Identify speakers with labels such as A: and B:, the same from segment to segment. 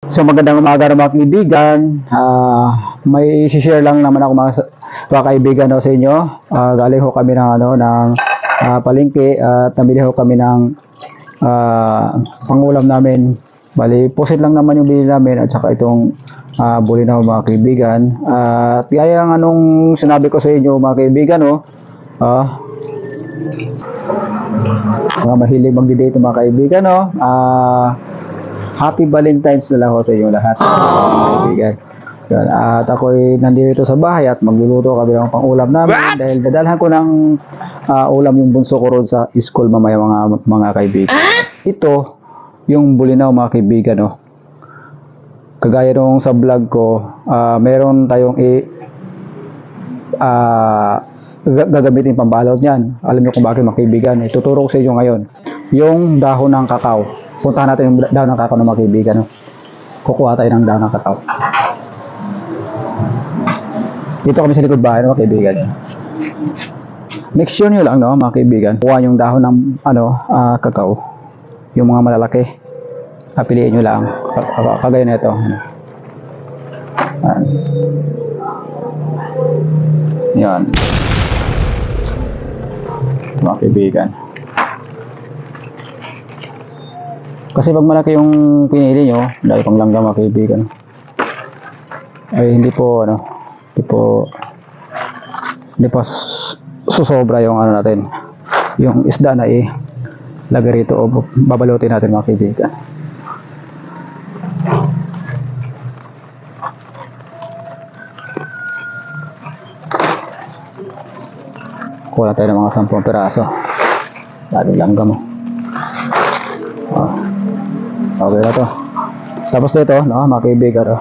A: So magandang umaga mga kaibigan. May share lang naman ako mga kaibigan no, sa inyo. Galing ho kami ng palengke at namili ho kami ng pangulam namin. Bali, pusit lang naman yung binili namin at saka itong buli na ho, mga kaibigan. At gaya ng anong sinabi ko sa inyo mga kaibigan no, mga mahilig magdi-date mga kaibigan no. Happy Valentine's na lang ho sa inyo lahat, mga kaibigan. Yan, at ako'y nandito sa bahay at magluluto kami ng pang-ulam namin dahil dadalhan ko ng ulam yung bunso ko ron sa school mamaya mga kaibigan. Ito, yung bulinaw mga kaibigan. No? Kagaya nung sa vlog ko, meron tayong gagamitin pambalot niyan. Alam niyo kung bakit mga kaibigan. Ituturo ko sa inyo ngayon. Yung dahon ng kakao. Puntahan natin yung dahon ng kakao ng mga kaibigan. No? Kukuha tayo ng dahon ng kakao. Dito kami sa likod bahay mga kaibigan. Make sure nyo lang no, mga kaibigan. Kuha yung dahon ng kakao. Yung mga malalaki. Piliin nyo lang. Kagaya na ito. Yan. Mga kaibigan. Kasi pag malaki yung pinili nyo, dahil pang langgam mga kaibigan, ay hindi po susobra yung natin, yung isda na lagay rito o babalutin natin mga kaibigan. Kuha tayo ng mga 10 piraso. Dahil langgam mo. Okay na to. Tapos dito, no, mga kaibigan,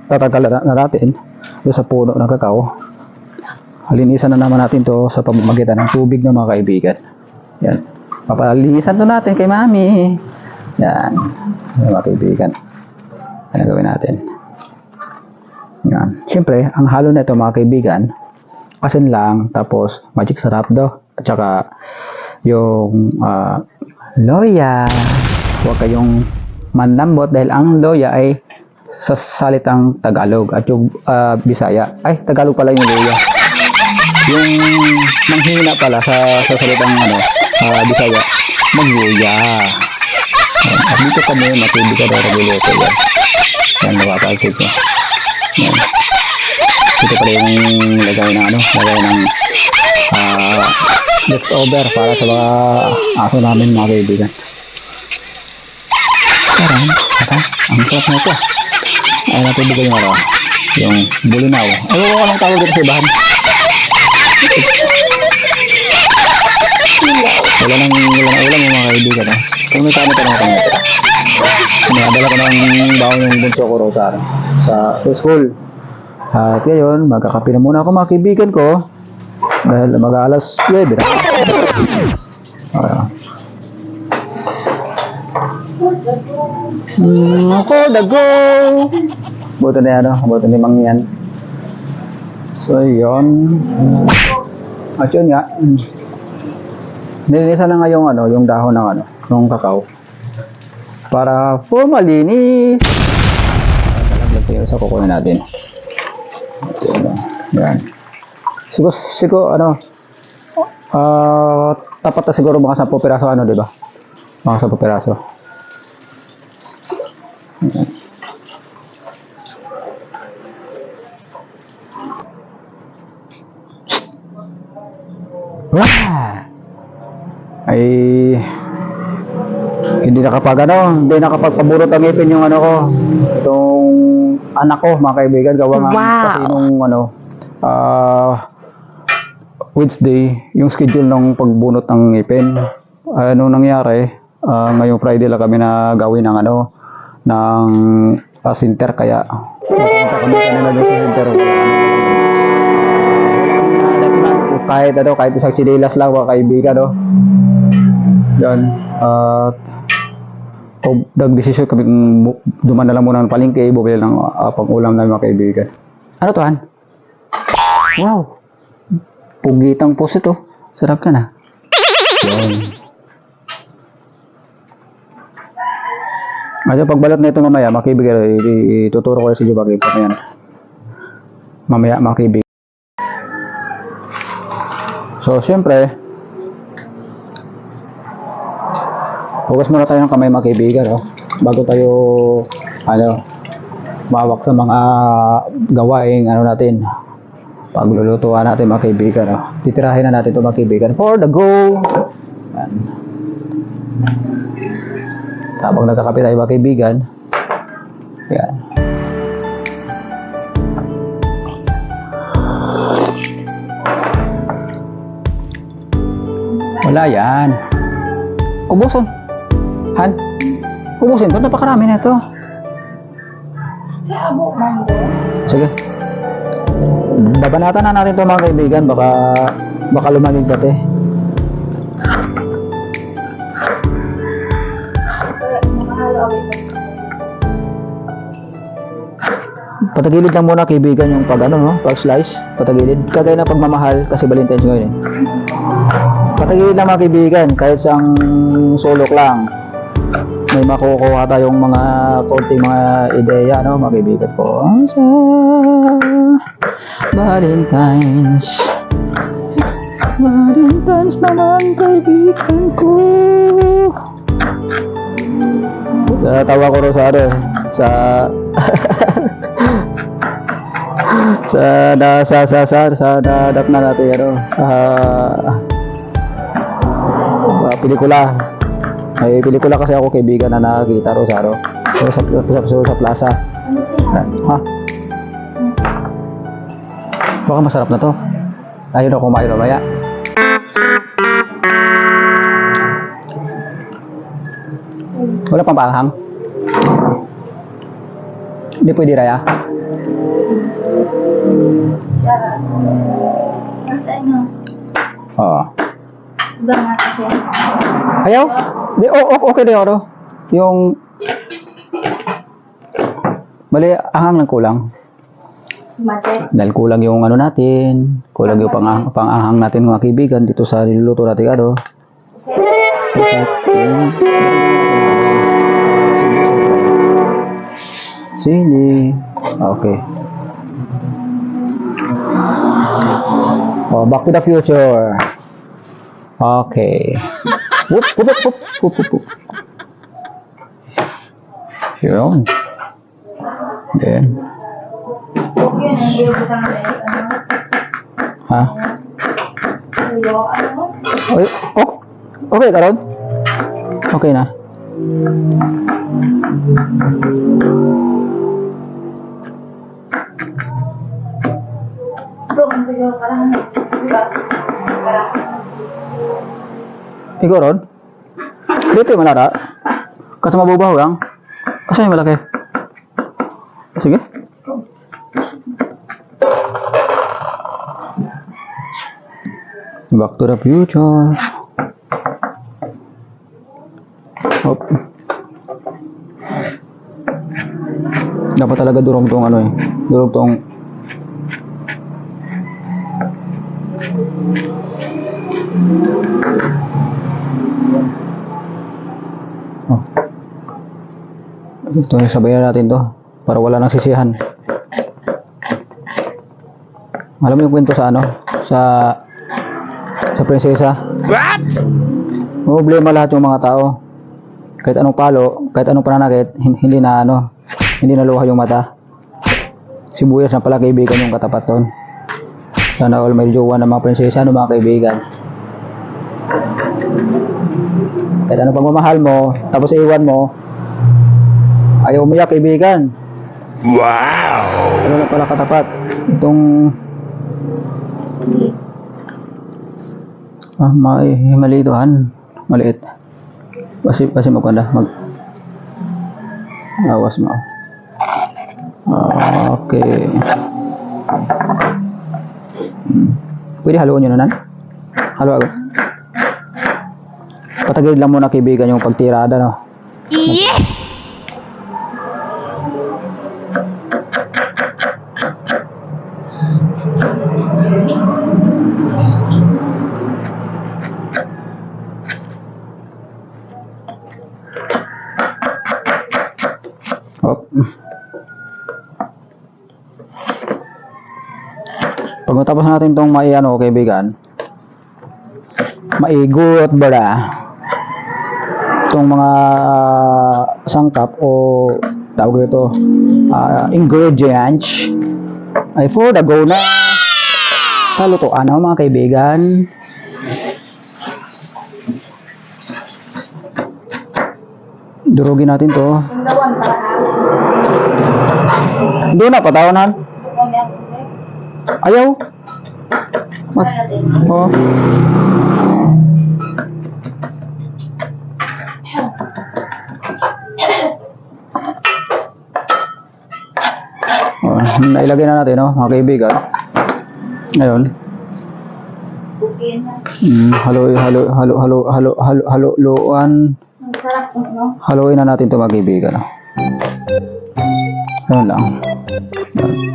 A: tatanggalan na natin doon sa puno ng kakao. Halinisan na naman natin to sa pamamagitan ng tubig ng mga kaibigan. Yan. Papalinisan to natin kay mami. Yan. Mga kaibigan. Ano gawin natin? Yan. Siyempre, ang halo na ito mga kaibigan, asin lang, tapos magic sarap do. At saka yung loya. Huwag kayong manlambot dahil ang loya ay sa salitang Tagalog at yung Bisaya. Ay, Tagalog pala yung loya. Yung manghina pala sa salitang Bisaya, magluya. At dito kami matibig ka daw nagluluto yan. Yan, mapapansin ko. Yan. Ito pala yung lagay ng leftover para sa mga aso namin mga kaibigan. Ang sarap na ito. Ay, natibigay yung bulinaw. Ay, wala nang tawag dito sa ibahan. Wala nang ulam yung mga kaibigan. Kung may kami tanong kami ito. Sinadala ko ng bawang yung bunso ko sa school. At ngayon, magkakape na muna ako mga kaibigan ko. Dahil mag-alas 9. Ako, dago! Buto na yan, buto ni Mang yan. So, yun. At yun nga. Nilinisan na nga yung dahon ng kakao. Para malinis. Talaglag tayo sa kukunin natin. Yan. Siguro, tapat na siguro mga 10 piraso, diba? Mga 10 piraso. Ay hindi nakapagpaburot ang ngipin yung ko, itong anak ko mga kaibigan, gawa nga kasi nung Wednesday yung schedule ng pagbunot ng ngipin. Ano nangyari, ngayong Friday lang kami na gawin ng center, kaya pupunta kami kanina doon sa center. Kahit isang chinelas lang mga kaibigan yan. Nag-desisyon kami duman na lang muna ng palengke, bumili ng pang-ulam na mga kaibigan. Ano to, Han? Wow, pugitang puso to. Sarap ka na. Yan. At yung pagbalot na ito mamaya, mga kaibigan, ituturo ko si Jubag yung pamayan. Mamaya, mga kaibigan. So, syempre, hugas muna tayo ng kamay, mga kaibigan, oh, bago tayo, mawak sa mga gawaing, natin, paglulutuan natin, mga kaibigan, oh. Titirahin na natin ito, mga kaibigan, for the go. Yan. Habang nagkakape tayo, mga kaibigan, yan. Wala yan. Ubusin. Han? Ubusin to. Napakarami na ito. Sige. Babanatan na natin ito, mga kaibigan. Baka lumamig pati. Patagilid lang muna, kaibigan, yung pag pag slice. Patagilid. Kagaya na pagmamahal kasi Valentine's ngayon eh. Patagilid lang, mga kaibigan, kahit sang sulok lang. May makukuha tayong mga konting mga ideya, mga kaibigan ko. Sa Valentine's naman, kaibigan ko. Tawa ko rin sa sa dadap na natin pelikula. May pelikula kasi ako, kaibigan, na nakakita ro sa plaza. Ha? Baka masarap na to. Ayun ako kumain mamaya. Wala pang panghang? Hindi pwede raya? Oo. Ayaw? Di, okay na yun. Yung mali, ahang lang kulang. Dahil kulang yung natin, kulang yung pang-ahang natin, mga kaibigan, dito sa niluluto natin sili. Okay. Oh, Back to the Future. Okay. Whoop. Yun. Then. Ha? Okay, karon? Okay na. Ikaw ron? Dito yung malara? Kasi mabubaw lang? Kasi yung malaki? Sige. Back to the Future. Hop. Dapat talaga durong tong durong tong ito, sabayan natin to para wala nang sisihan. Alam mo yung kwento sa sa prinsesa? What? Problema lahat yung mga tao. Kahit anong palo, kahit anong pananakit, hindi na luha yung mata. Sibuyas na pala, kaibigan, yung katapat ton. Sana all may jowa ng mga prinsesa, mga kaibigan. Kahit anong pagmamahal mo, tapos iwan mo, ayaw umiyak, kaibigan. Wow! Ano na pala katapat? Itong malituhan, maliit. Kasi magkanda, awas mo. Okay. Pwede haluan nyo na nan? Halo agad. Patagilid lang muna, kaibigan, yung pagtirada, Yes! Hop. Pag natapos natin itong kaibigan, maigot ba na itong mga sangkap o tawag ito ingredients ay for the go na sa lutuan mga kaibigan. Durugin natin to. Doon na patawanan. Ayaw. Oh. Nailagay na natin, no, mga kaibigan. Ngayon. Haluan. Haluin na natin 'to, mga kaibigan. Ayun lang.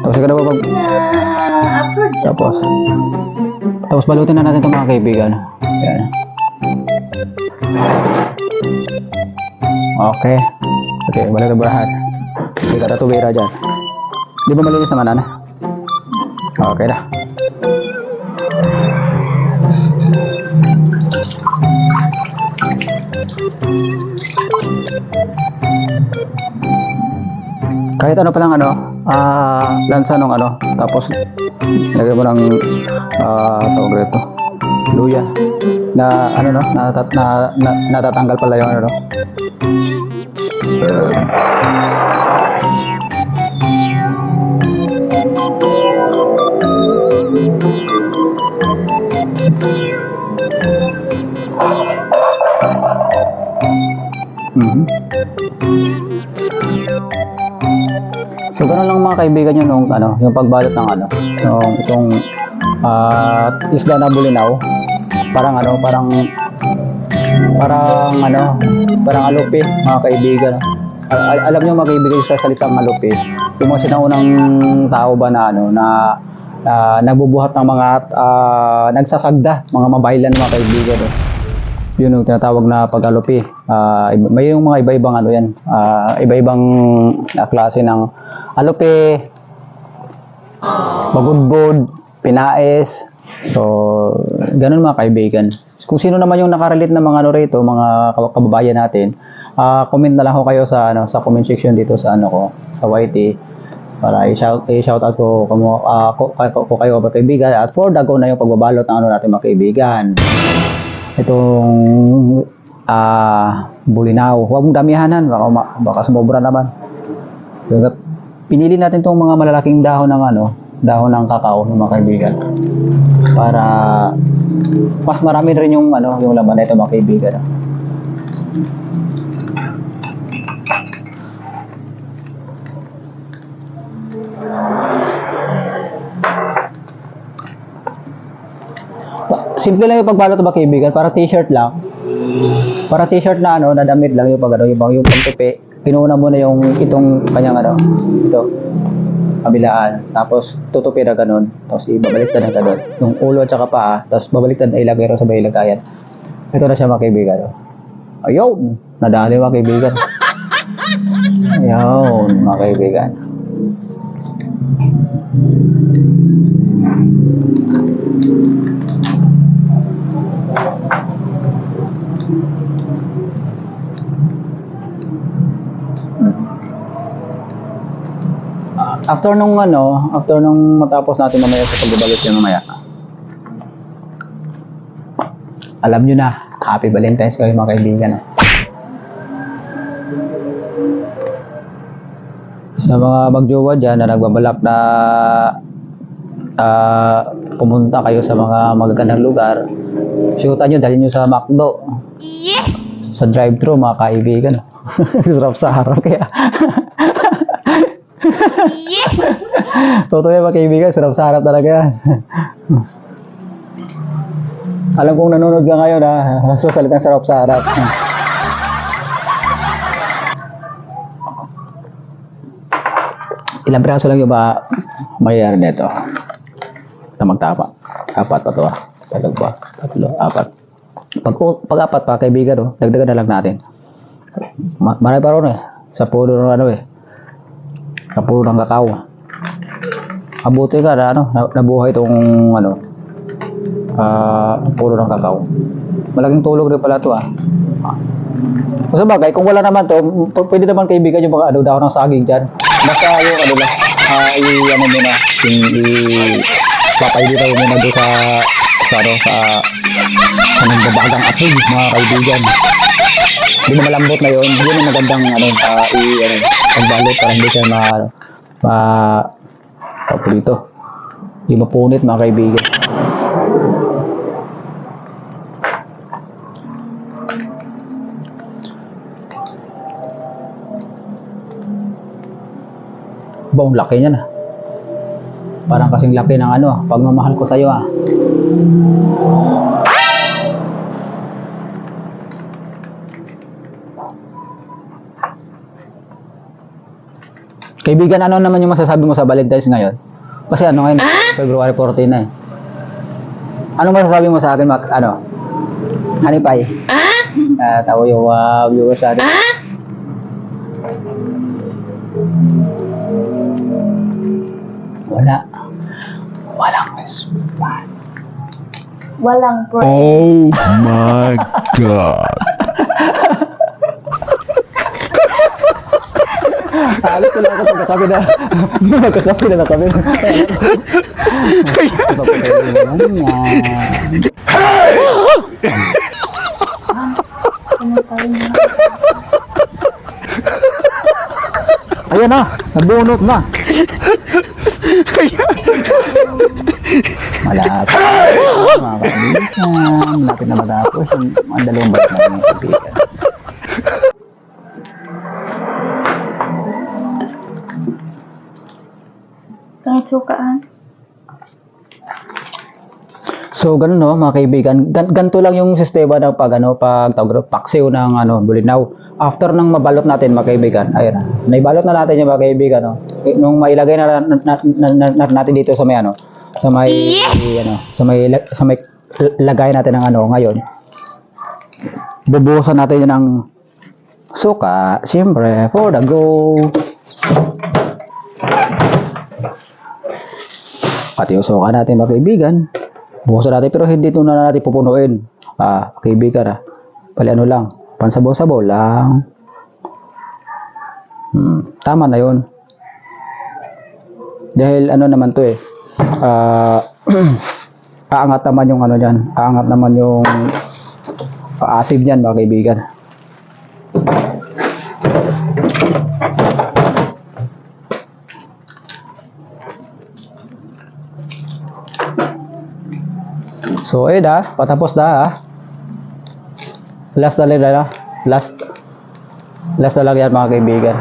A: Tapos ka na ba tapos balutin na natin 'to, mga kaibigan. Ayan. Okay. Okay, balik na barahan. Hindi ka tatubira dyan. Di ba malinis naman, Ana? Okay na. Kahit ano pa lang lansa nung tapos lagyan mo ng tawag rito, luya na natatanggal pala yung So ganun lang mga kaibigan yun nung yung pagbalot ng itong isda na bulinaw. Parang parang alupi, mga kaibigan. Alam niyo mga kaibigan sa salitang alupi, yung mga sinaunang tao ba na nagbubuhat ng mga nagsasagda, mga mabaylan, mga kaibigan. Yun yung tinatawag na pag-alupi. May yung mga iba-ibang iba-ibang klase ng alupi, bagudbod, pinaes. So, ganun mga kaibigan. Kung sino naman yung nakarelate na mga rito, mga kababayan natin, comment na lang ho kayo sa comment section dito sa sa YT para i-shout out ko kayo mga kaibigan. At for the go na yung pagbabalot ng natin mga kaibigan. Itong bulinaw. Huwag mong damihanan, baka sumobra naman. Pinili natin itong mga malalaking dahon ng dahon ng kakao, mga kaibigan, para mas marami rin yung yung laman nito, mga kaibigan. Simple lang yung pagbalot, mga kaibigan, para t-shirt lang. Para t-shirt na na damit lang yung yung pagtupi. Pinuuna mo na yung itong kanyang ito, kabilaan. Tapos tutupi na ganun. Tapos ibabaliktad na ganun. Yung ulo at saka paa, tapos babaliktad na ilagay rin sa may lagayan. Ito na siya, mga kaibigan. Ayun! Nadali, mga kaibigan. Ayun, mga kaibigan. After nung matapos natin mamaya sa pagbabalot yung mamaya, alam nyo na, Happy Valentine's kayo, mga kaibigan. Sa mga magjowa dyan na nagbabalak na pumunta kayo sa mga magagandang lugar, shoota nyo, dalhin nyo sa McDo. Yes! Sa drive-thru, mga kaibigan. Sarap sa harap kaya. Yes! Totoo yan, mga kaibigan, sarap sa harap talaga yan. Alam kong nanonood ka ngayon sa salitang sarap sa harap. Ilang piraso lang yung mayayari nito. Magtapa. Apat pa to. Tatlo, apat. Pag apat pa, kaibigan, dagdagan na lang natin. Marami pa ron sa puno ng Sa puno ng kakao. Mabuti ka na, nabuhay itong, puno ng kakao. Malaking tulong rin pala ito, Sa bagay, kung wala naman to, pwede naman kaibigan yung mga daw ng saging dyan. Basta yung papahilitaw muna doon sa nagbabagang apoy, mga kaibigan. Hindi na malambot na yun. Yun ang magandang pagbalot para hindi siya dito. Hindi mapunit, mga kaibigan. Bong, laki niya na. Parang kasing laki ng pagmamahal ko sa'yo, Kaibigan, ano naman yung masasabi mo sa Valentine's ngayon? Kasi ngayon, February 14 na eh. Ano masasabi mo sa akin, Honey Pie? Tawo yung viewers sa atin. Walang response.
B: Walang praise.
C: Oh my God.
A: Alis ko lang ako pagkakabi na. Magkakabi na kami. Ayan na, nabunot na. Malapit. Mga kaibigan, malapit na matapos ang dalawang balik na mga kaibigan.
B: Kahit sukaan.
A: So, ganun mga kaibigan. Ganito lang yung sistema ng paksiw ng bulinaw. After nang mabalot natin, mga kaibigan, ayun naibalot na natin yung mga kaibigan, nung mailagay na natin dito sa may sa may lagay natin ng ngayon. Bubuhusan natin ng suka, siyempre, for the go. Pati yung suka natin, mga kaibigan. Buhusan natin, pero hindi ito na natin pupunuin. Kaibigan, pali lang. Pansabaw-sabaw lang. Tama na yun. Dahil naman to aangat naman yung dyan. Aangat naman yung paasim niyan, mga kaibigan. So, patapos na, Last na lang, last na lang yan, mga kaibigan.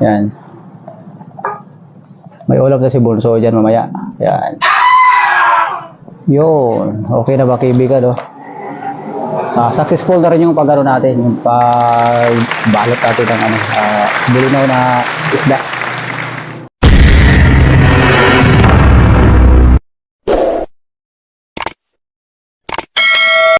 A: Yan. May ulam na si Bunso dyan mamaya. Yan. Yun. Okay na ba, kaibigan, successful na rin yung natin, yung pagbalot natin ng bulinaw na isda.